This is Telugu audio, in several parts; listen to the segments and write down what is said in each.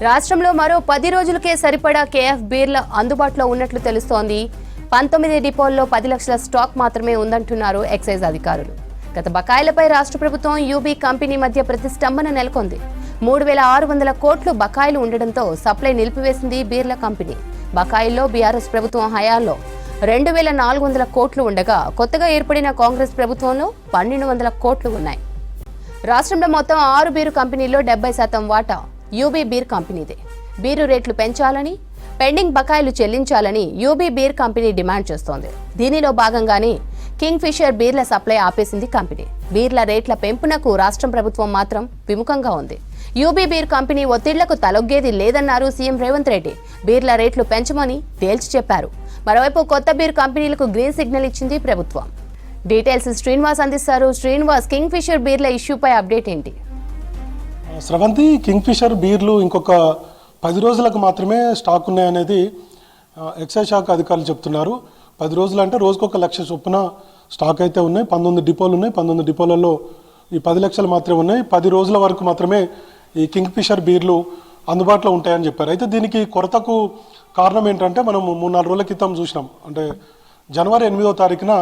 రాష్ట్రంలో మరో 10 రోజులకే సరిపడా కేఎఫ్ బీర్ల అందుబాటులో ఉన్నట్లు తెలుస్తోంది. 19 డిపోల్లో 10 లక్షల స్టాక్ మాత్రమే ఉందంటున్నారు ఎక్సైజ్ అధికారులు. గత బకాయిలపై రాష్ట్ర ప్రభుత్వం యూబీ కంపెనీ మధ్య ప్రతిష్టంభన నెలకొంది. 3600 కోట్లు బకాయిలు ఉండడంతో సప్లై నిలిపివేసింది బీర్ల కంపెనీ. బకాయిల్లో బీఆర్ఎస్ ప్రభుత్వం హయాంలో 2400 కోట్లు ఉండగా కొత్తగా ఏర్పడిన కాంగ్రెస్ ప్రభుత్వంలో 1200 కోట్లు ఉన్నాయి. రాష్ట్రంలో మొత్తం 6 బీరు కంపెనీల్లో 70% వాటా యూబీ బీర్ కంపెనీదే. బీరు రేట్లు పెంచాలని, పెండింగ్ బకాయిలు చెల్లించాలని యూబీ బీర్ కంపెనీ డిమాండ్ చేస్తోంది. దీనిలో భాగంగానే కింగ్ ఫిషర్ బీర్ల సప్లై ఆపేసింది కంపెనీ. బీర్ల రేట్ల పెంపునకు రాష్ట్ర ప్రభుత్వం మాత్రం విముఖంగా ఉంది. యూబీ బీర్ కంపెనీ ఒత్తిళ్లకు తలొగ్గేది లేదన్నారు సీఎం రేవంత్ రెడ్డి. బీర్ల రేట్లు పెంచమని తేల్చి చెప్పారు. మరోవైపు కొత్త బీర్ కంపెనీలకు గ్రీన్ సిగ్నల్ ఇచ్చింది ప్రభుత్వం. డీటెయిల్స్ శ్రీనివాస్ అందిస్తారు. శ్రీనివాస్, కింగ్ ఫిషర్ బీర్ల ఇష్యూపై అప్డేట్ ఏంటి? స్రవంతి, కింగ్ ఫిషర్ బీర్లు ఇంకొక 10 రోజులకు మాత్రమే స్టాక్ ఉన్నాయనేది ఎక్సైజ్ శాఖ అధికారులు చెప్తున్నారు. 10 రోజులు అంటే రోజుకొక 1 లక్ష చొప్పున స్టాక్ అయితే ఉన్నాయి. 19 డిపోలు ఉన్నాయి. 19 డిపోలలో ఈ 10 లక్షలు మాత్రమే ఉన్నాయి. 10 రోజుల వరకు మాత్రమే ఈ కింగ్ ఫిషర్ బీర్లు అందుబాటులో ఉంటాయని చెప్పారు. అయితే దీనికి కొరతకు కారణం ఏంటంటే మనం 3-4 రోజుల క్రితం చూసినాం. అంటే జనవరి 8వ తారీఖున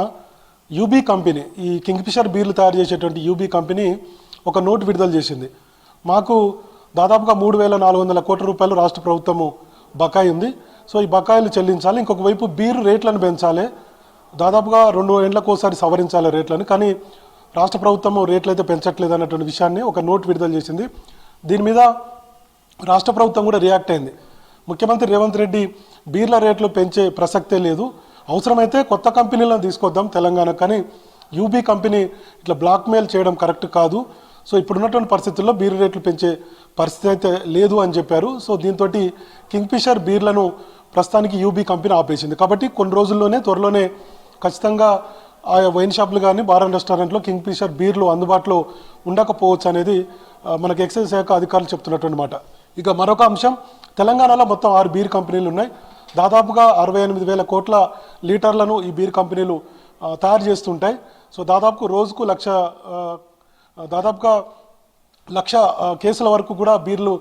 యూబీ కంపెనీ, ఈ కింగ్ ఫిషర్ బీర్లు తయారు చేసేటువంటి యూబీ కంపెనీ ఒక నోట్ విడుదల చేసింది. మాకు దాదాపుగా 3400 కోట్ల రూపాయలు రాష్ట్ర ప్రభుత్వము బకాయి ఉంది. సో ఈ బకాయిలు చెల్లించాలి. ఇంకొక వైపు బీరు రేట్లను పెంచాలి. దాదాపుగా 2 ఏళ్లకు ఒకసారి సవరించాలి రేట్లను. కానీ రాష్ట్ర ప్రభుత్వము రేట్లు అయితే పెంచట్లేదు అన్నటువంటి విషయాన్ని ఒక నోట్ విడుదల చేసింది. దీని మీద రాష్ట్ర ప్రభుత్వం కూడా రియాక్ట్ అయింది. ముఖ్యమంత్రి రేవంత్ రెడ్డి బీర్ల రేట్లు పెంచే ప్రసక్తే లేదు, అవసరమైతే కొత్త కంపెనీలను తీసుకొద్దాం తెలంగాణ, కానీ యూబీ కంపెనీ ఇట్లా బ్లాక్మెయిల్ చేయడం కరెక్ట్ కాదు. సో ఇప్పుడున్నటువంటి పరిస్థితుల్లో బీర్ రేట్లు పెంచే పరిస్థితి అయితే లేదు అని చెప్పారు. సో దీంతో కింగ్ ఫిషర్ బీర్లను ప్రస్తుతానికి యూబీ కంపెనీ ఆపేసింది. కాబట్టి కొన్ని రోజుల్లోనే త్వరలోనే ఖచ్చితంగా ఆ వైన్ షాపులు కానీ బార్ అండ్ రెస్టారెంట్లో కింగ్ ఫిషర్ బీర్లు అందుబాటులో ఉండకపోవచ్చు అనేది మనకు ఎక్సైజ్ శాఖ అధికారులు చెప్తున్నటువంటి మాట. ఇక మరొక అంశం, తెలంగాణలో మొత్తం 6 బీర్ కంపెనీలు ఉన్నాయి. దాదాపుగా 68,000 కోట్ల లీటర్లను ఈ బీర్ కంపెనీలు తయారు చేస్తుంటాయి. సో దాదాపుగా రోజుకు దాదాపుగా 1,00,000 కేసుల వరకు కూడా బీర్లు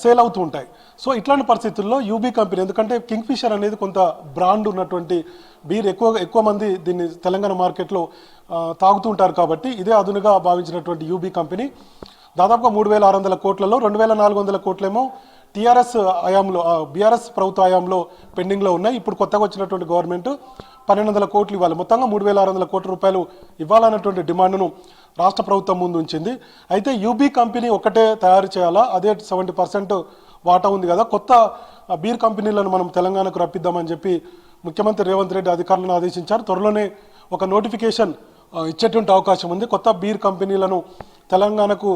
సేల్ అవుతూ ఉంటాయి. సో ఇట్లాంటి పరిస్థితుల్లో యూబీ కంపెనీ, ఎందుకంటే కింగ్ ఫిషర్ అనేది కొంత బ్రాండ్ ఉన్నటువంటి బీర్, ఎక్కువ మంది దీన్ని తెలంగాణ మార్కెట్లో తాగుతూ ఉంటారు. కాబట్టి ఇదే అదునుగా భావించినటువంటి యూబీ కంపెనీ దాదాపుగా 3,600 కోట్లలో 2,400 కోట్లేమో టీఆర్ఎస్ హయాంలో, బీఆర్ఎస్ ప్రభుత్వ హయాంలో పెండింగ్లో ఉన్నాయి. ఇప్పుడు కొత్తగా వచ్చినటువంటి గవర్నమెంట్ 1,200 కోట్లు ఇవ్వాలి. మొత్తంగా 3,600 కోట్ల రూపాయలు ఇవ్వాలన్నటువంటి డిమాండ్ను రాష్ట్ర ప్రభుత్వం ముందు ఉంచింది. అయితే యూబీ కంపెనీ ఒకటే తయారు చేయాలా, అదే 70% వాటా ఉంది కదా, కొత్త బీర్ కంపెనీలను మనం తెలంగాణకు రప్పిద్దామని చెప్పి ముఖ్యమంత్రి రేవంత్ రెడ్డి అధికారులను ఆదేశించారు. త్వరలోనే ఒక నోటిఫికేషన్ ఇచ్చేటువంటి అవకాశం ఉంది. కొత్త బీర్ కంపెనీలను తెలంగాణకు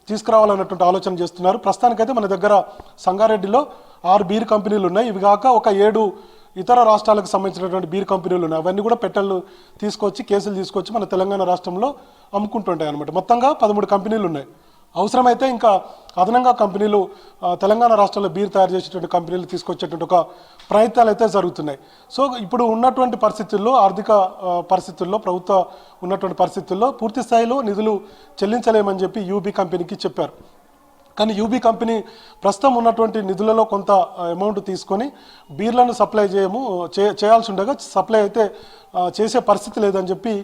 తీసుకురావాలన్నటువంటి ఆలోచన చేస్తున్నారు. ప్రస్తుతానికైతే మన దగ్గర సంగారెడ్డిలో 6 బీర్ కంపెనీలు ఉన్నాయి. ఇవి కాక ఒక 7 ఇతర రాష్ట్రాలకు సంబంధించినటువంటి బీర్ కంపెనీలు ఉన్నాయి. అవన్నీ కూడా పెట్టెలు తీసుకొచ్చి, కేసులు తీసుకొచ్చి మన తెలంగాణ రాష్ట్రంలో అమ్ముకుంటుంటాయి అనమాట. మొత్తంగా 13 కంపెనీలు ఉన్నాయి. అవసరమైతే ఇంకా అదనంగా కంపెనీలు తెలంగాణ రాష్ట్రంలో బీర్ తయారు చేసేటువంటి కంపెనీలు తీసుకొచ్చేటువంటి ఒక ప్రయత్నాలు అయితే జరుగుతున్నాయి. సో ఇప్పుడు ఉన్నటువంటి పరిస్థితుల్లో, ఆర్థిక పరిస్థితుల్లో, ప్రభుత్వ ఉన్నటువంటి పరిస్థితుల్లో పూర్తి స్థాయిలో నిధులు చెల్లించలేమని చెప్పి యూబీ కంపెనీకి చెప్పారు. కానీ యూబీ కంపెనీ ప్రస్తుతం ఉన్నటువంటి నిధులలో కొంత అమౌంట్ తీసుకొని బీర్లను సప్లై చేయాల్సి ఉండగా సప్లై అయితే చేసే పరిస్థితి లేదని చెప్పి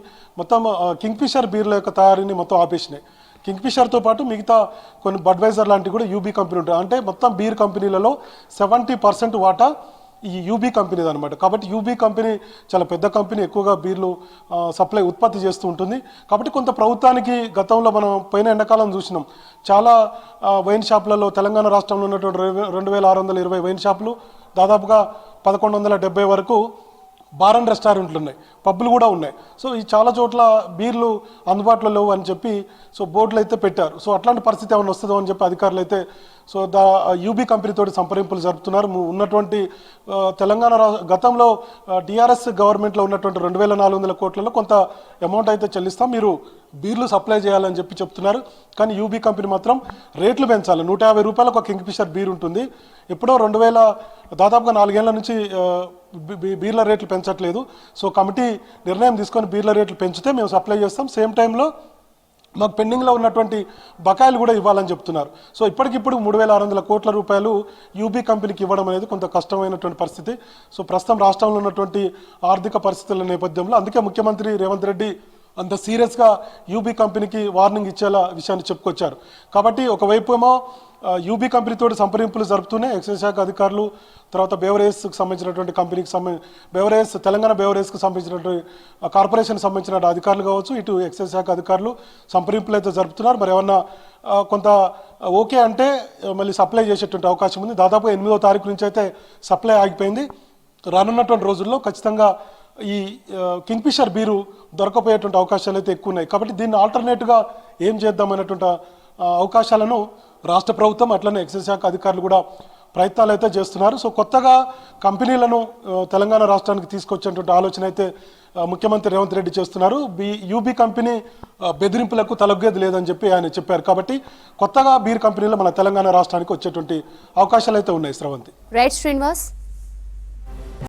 మొత్తం కింగ్ ఫిషర్ బీర్ల యొక్క తయారీని మొత్తం ఆపేసినాయి. కింగ్ ఫిషర్తో పాటు మిగతా కొన్ని బడ్వైజర్ లాంటివి కూడా యూబీ కంపెనీ ఉంటాయి. అంటే మొత్తం బీర్ కంపెనీలలో 70% వాటా ఈ యూబీ కంపెనీది అనమాట. కాబట్టి యూబీ కంపెనీ చాలా పెద్ద కంపెనీ, ఎక్కువగా బీర్లు సప్లై ఉత్పత్తి చేస్తూ ఉంటుంది. కాబట్టి కొంత ప్రభుత్వానికి గతంలో మనం పోయిన ఎండాకాలం చూసినాం, చాలా వైన్ షాపులలో తెలంగాణ రాష్ట్రంలో ఉన్నటువంటి 2,620 వైన్ షాపులు, దాదాపుగా 1,170 వరకు బార్ అండ్ రెస్టారెంట్లు ఉన్నాయి, పబ్బులు కూడా ఉన్నాయి. సో ఈ చాలా చోట్ల బీర్లు అందుబాటులో లేవు అని చెప్పి బోర్డులు అయితే పెట్టారు. సో అట్లాంటి పరిస్థితి ఏమైనా వస్తుందో అని చెప్పి అధికారులు అయితే యూబీ కంపెనీతో సంప్రదింపులు జరుపుతున్నారు. ఉన్నటువంటి తెలంగాణ గతంలో టీఆర్ఎస్ గవర్నమెంట్లో ఉన్నటువంటి 2,400 కోట్లలో కొంత అమౌంట్ అయితే చెల్లిస్తాం, మీరు బీర్లు సప్లై చేయాలని చెప్పి చెప్తున్నారు. కానీ యూబీ కంపెనీ మాత్రం రేట్లు పెంచాలి. 150 రూపాయలకు ఒక కింగ్ ఫిషర్ బీర్ ఉంటుంది. ఎప్పుడో దాదాపుగా 4 ఏళ్ల నుంచి బీర్ల రేట్లు పెంచట్లేదు. సో కమిటీ నిర్ణయం తీసుకొని బీర్ల రేట్లు పెంచితే మేము సప్లై చేస్తాం. సేమ్ టైంలో మాకు పెండింగ్లో ఉన్నటువంటి బకాయిలు కూడా ఇవ్వాలని చెప్తున్నారు. సో ఇప్పటికిప్పుడు 3,600 కోట్ల రూపాయలు యూబీ కంపెనీకి ఇవ్వడం అనేది కొంత కష్టమైనటువంటి పరిస్థితి. సో ప్రస్తుతం రాష్ట్రంలో ఉన్నటువంటి ఆర్థిక పరిస్థితుల నేపథ్యంలో అందుకే ముఖ్యమంత్రి రేవంత్ రెడ్డి అంత సీరియస్గా యూబీ కంపెనీకి వార్నింగ్ ఇచ్చేలా విషయాన్ని చెప్పుకొచ్చారు. కాబట్టి ఒకవైపు ఏమో యూబీ కంపెనీతో సంప్రదింపులు జరుపుతూనే ఎక్సైజ్ శాఖ అధికారులు, తర్వాత బేవరేజ్కి సంబంధించినటువంటి కంపెనీకి బేవరేజ్ తెలంగాణ బేవరేజ్కి సంబంధించినటువంటి కార్పొరేషన్కి సంబంధించిన అధికారులు కావచ్చు, ఇటు ఎక్సైజ్ శాఖ అధికారులు సంప్రదింపులు అయితే జరుపుతున్నారు. మరి ఏమన్నా కొంత ఓకే అంటే మళ్ళీ సప్లై చేసేటువంటి అవకాశం ఉంది. దాదాపు 8వ తారీఖు నుంచి అయితే సప్లై ఆగిపోయింది. రానున్నటువంటి రోజుల్లో ఖచ్చితంగా ఈ కింగ్ఫిషర్ బీరు దొరకపోయేటువంటి అవకాశాలు అయితే ఎక్కువ ఉన్నాయి. కాబట్టి దీన్ని ఆల్టర్నేట్గా ఏం చేద్దామనేటువంటి అవకాశాలను రాష్ట్ర ప్రభుత్వం అట్లనే ఎక్సైజ్ శాఖ అధికారులు కూడా ప్రయత్నాలు అయితే చేస్తున్నారు. సో కొత్తగా కంపెనీలను తెలంగాణ రాష్ట్రానికి తీసుకొచ్చేటువంటి ఆలోచన అయితే ముఖ్యమంత్రి రేవంత్ రెడ్డి చేస్తున్నారు. యూబీ కంపెనీ బెదిరింపులకు తలొగ్గేది లేదని చెప్పి ఆయన చెప్పారు. కాబట్టి కొత్తగా బీర్ కంపెనీలు మన తెలంగాణ రాష్ట్రానికి వచ్చేటువంటి అవకాశాలు అయితే ఉన్నాయి. శ్రవంతి. రైట్ శ్రీనివాస్.